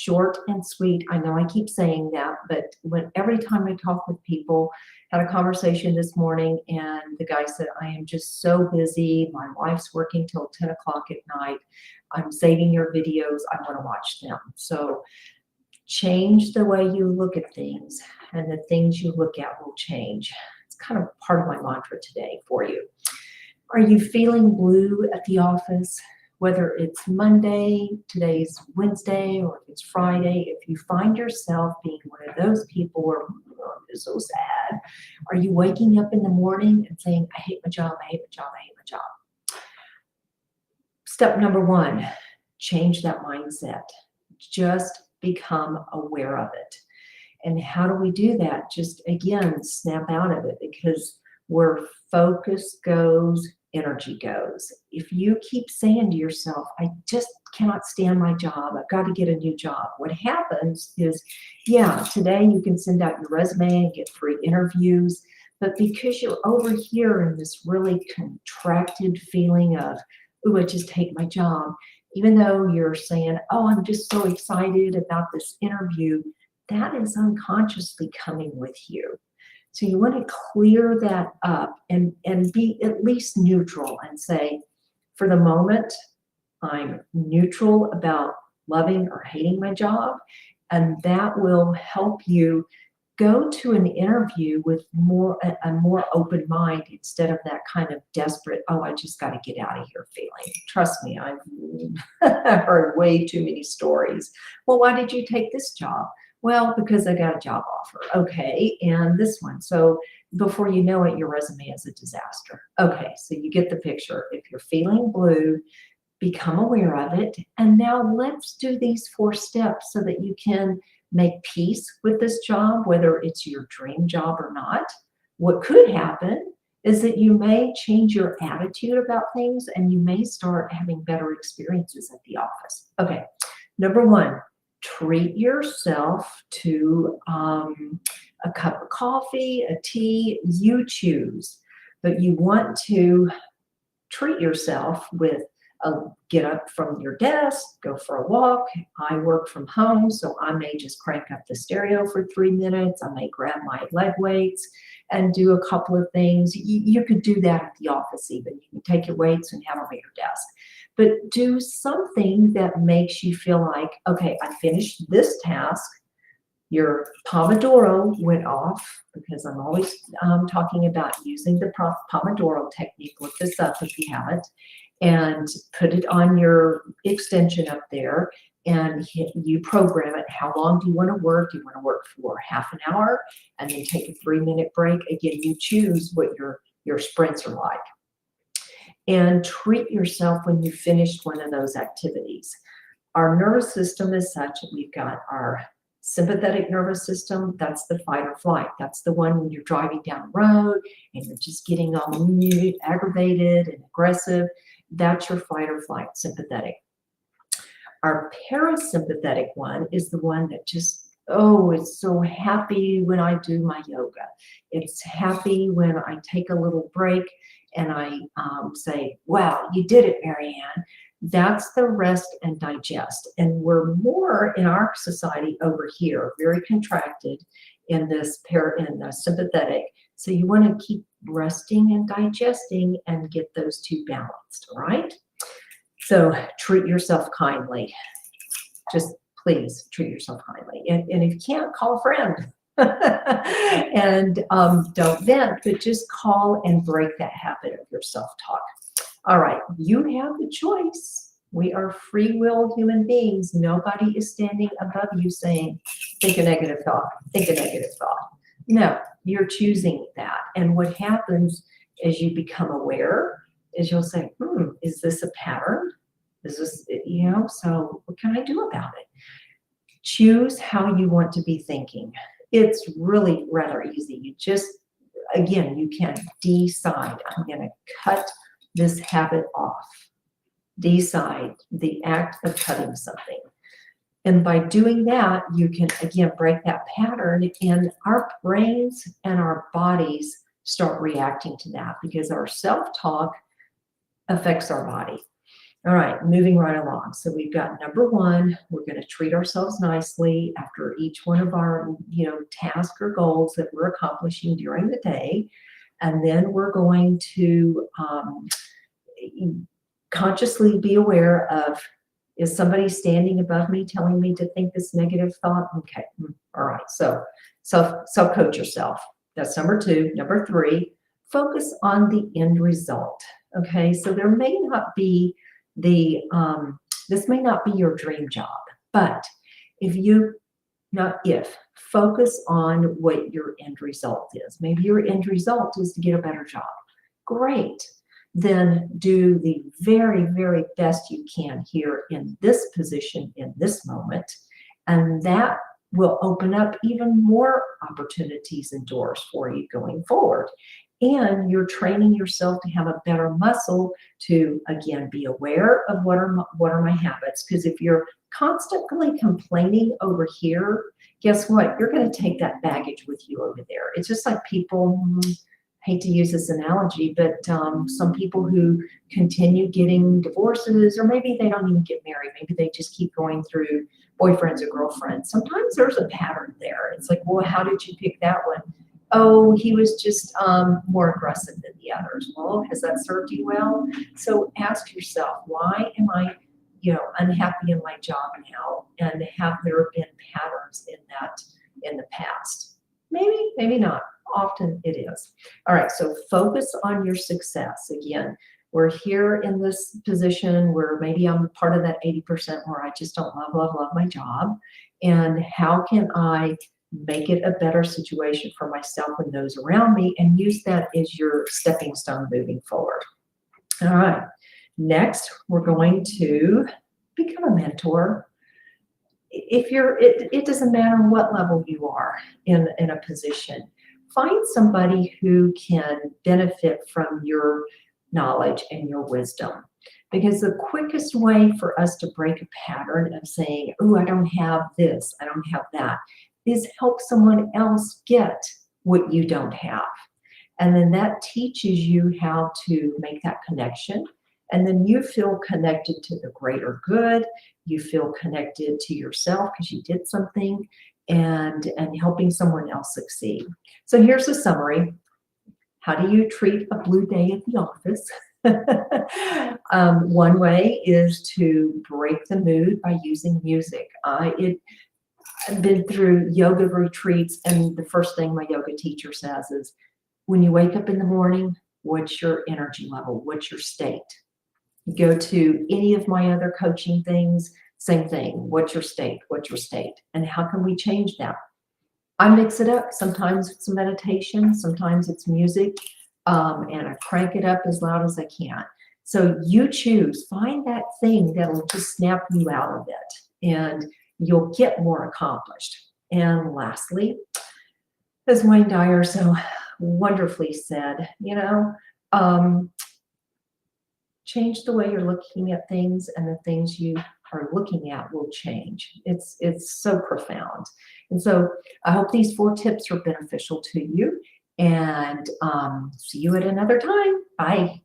short and sweet. I know I keep saying that, but every time I talk with people, had a conversation this morning and the guy said, I am just so busy. My wife's working till 10 o'clock at night. I'm saving your videos. I want to watch them. So change the way you look at things, and the things you look at will change. It's kind of part of my mantra today for you. Are you feeling blue at the office? Whether it's Monday, today's Wednesday, or if it's Friday, if you find yourself being one of those people where it's so sad, are you waking up in the morning and saying, I hate my job, I hate my job, I hate my job? Step number one, change that mindset. Just become aware of it. And how do we do that? Just, again, snap out of it, because where focus goes, energy goes. If you keep saying to yourself, I just cannot stand my job, I've got to get a new job, what happens is, yeah, today you can send out your resume and get free interviews, but because you're over here in this really contracted feeling of, ooh, I just hate my job, even though you're saying, oh, I'm just so excited about this interview, that is unconsciously coming with you. So you want to clear that up and be at least neutral and say, for the moment, I'm neutral about loving or hating my job. And that will help you go to an interview with a more open mind, instead of that kind of desperate, oh, I just got to get out of here feeling. Trust me, I've heard way too many stories. Well, why did you take this job? Well, because I got a job offer. Okay, and this one. So before you know it, your resume is a disaster. Okay, so you get the picture. If you're feeling blue, become aware of it. And now let's do these 4 steps so that you can make peace with this job, whether it's your dream job or not. What could happen is that you may change your attitude about things and you may start having better experiences at the office. Okay, number 1, treat yourself to a cup of coffee, a tea, you choose. But you want to treat yourself with get up from your desk, go for a walk. I work from home, so I may just crank up the stereo for 3 minutes. I may grab my leg weights and do a couple of things. You could do that at the office even. You can take your weights and have them at your desk. But do something that makes you feel like, okay, I finished this task. Your Pomodoro went off, because I'm always talking about using the Pomodoro technique. Look this up if you haven't. And put it on your extension up there, and you program it. How long do you want to work? Do you want to work for half an hour and then take a 3-minute break? Again, you choose what your sprints are like. And treat yourself when you finished one of those activities. Our nervous system is such that we've got our sympathetic nervous system. That's the fight or flight. That's the one when you're driving down the road and you're just getting all aggravated and aggressive. That's your fight or flight, sympathetic. Our parasympathetic one is the one that just, oh, it's so happy when I do my yoga. It's happy when I take a little break and I say, wow, you did it, Marianne. That's the rest and digest. And we're more in our society over here, very contracted in this in the sympathetic. So you want to keep resting and digesting and get those 2 balanced, all right? So treat yourself kindly. Just please treat yourself kindly. And if you can't, call a friend. And don't vent, but just call and break that habit of your self-talk. All right, you have the choice. We are free will human beings. Nobody is standing above you saying, think a negative thought, think a negative thought. No, you're choosing that. And what happens as you become aware is you'll say, is this a pattern? Is this, so what can I do about it? Choose how you want to be thinking. It's really rather easy. You just, again, you can decide, I'm going to cut this habit off. Decide, the act of cutting something. And by doing that, you can, again, break that pattern, and our brains and our bodies start reacting to that, because our self-talk affects our body. All right, moving right along. So we've got number one, we're going to treat ourselves nicely after each one of our, tasks or goals that we're accomplishing during the day. And then we're going to consciously be aware of, is somebody standing above me telling me to think this negative thought? Okay, all right. So self-coach yourself. That's number two. Number three, focus on the end result. Okay, so there may not be this may not be your dream job, but focus on what your end result is. Maybe your end result is to get a better job. Great. Then do the very, very best you can here in this position, in this moment, and that will open up even more opportunities and doors for you going forward. And you're training yourself to have a better muscle to, again, be aware of what are my habits. Because if you're constantly complaining over here, guess what? You're going to take that baggage with you over there. It's just like people, hate to use this analogy, but some people who continue getting divorces, or maybe they don't even get married. Maybe they just keep going through boyfriends or girlfriends. Sometimes there's a pattern there. It's like, well, how did you pick that one? Oh, he was just more aggressive than the others. Well, has that served you well? So ask yourself, why am I, unhappy in my job now? And have there been patterns in that in the past? Maybe, maybe not. Often it is. All right, so focus on your success. Again, we're here in this position where maybe I'm part of that 80% where I just don't love my job. And how can I make it a better situation for myself and those around me, and use that as your stepping stone moving forward. All right, next we're going to become a mentor. If it doesn't matter what level you are in a position, find somebody who can benefit from your knowledge and your wisdom. Because the quickest way for us to break a pattern of saying, oh, I don't have this, I don't have that, is help someone else get what you don't have. And then that teaches you how to make that connection. And then you feel connected to the greater good. You feel connected to yourself because you did something, and helping someone else succeed. So here's a summary. How do you treat a blue day at the office? One way is to break the mood by using music. I've been through yoga retreats, and the first thing my yoga teacher says is, when you wake up in the morning, what's your energy level? What's your state? You go to any of my other coaching things, same thing. What's your state? What's your state? And how can we change that? I mix it up. Sometimes it's meditation, sometimes it's music, and I crank it up as loud as I can. So you choose, find that thing that'll just snap you out of it, and you'll get more accomplished. And lastly, as Wayne Dyer so wonderfully said, change the way you're looking at things, and the things you are looking at will change. It's so profound. And so I hope these 4 tips are beneficial to you, and see you at another time. Bye.